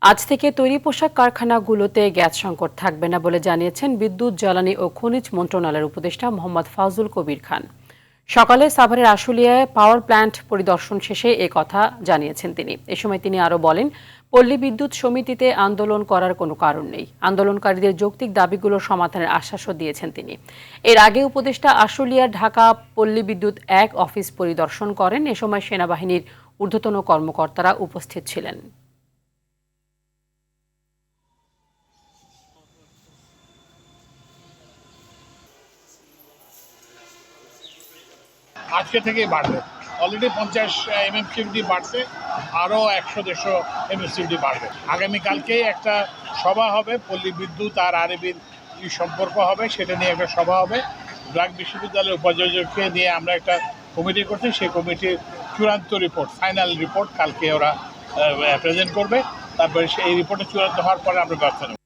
আজ থেকে তৈরি পোশাক কারখানাগুলোতে গ্যাস সংকট থাকবে না বলে জানিয়েছেন বিদ্যুৎ, জ্বালানি ও খনিজ মন্ত্রণালয়ের উপদেষ্টা মোহাম্মদ ফাজুল কবির খান। সকালে সাভারের আশুলিয়ায় পাওয়ার প্ল্যান্ট পরিদর্শন শেষে এ কথা জানিয়েছেন তিনি। এ সময় তিনি আরও বলেন, পল্লী বিদ্যুৎ সমিতিতে আন্দোলন করার কোনো কারণ নেই। আন্দোলনকারীদের যৌক্তিক দাবিগুলো সমাধানের আশ্বাসও দিয়েছেন তিনি। এর আগে উপদেষ্টা আশুলিয়ার ঢাকা পল্লী বিদ্যুৎ 1 অফিস পরিদর্শন করেন। এ সময় সেনাবাহিনীর ঊর্ধ্বতন কর্মকর্তারা উপস্থিত ছিলেন। আজকে থেকেই বাড়বে। অলরেডি 50 এমএমসিডি বাড়ছে, আরও 100-150 এমএমসিডি বাড়বে। আগামীকালকেই একটা সভা হবে, পল্লী বিদ্যুৎ আর আরএবির কি সম্পর্ক হবে সেটা নিয়ে একটা সভা হবে। ব্র্যাক বিশ্ববিদ্যালয়ের উপাচার্যকে নিয়ে আমরা একটা কমিটি করছি, সেই কমিটির চূড়ান্ত রিপোর্ট, ফাইনাল রিপোর্ট কালকে ওরা প্রেজেন্ট করবে। তারপরে সেই রিপোর্টে চূড়ান্ত হওয়ার পরে আমরা ব্যবস্থা নেব।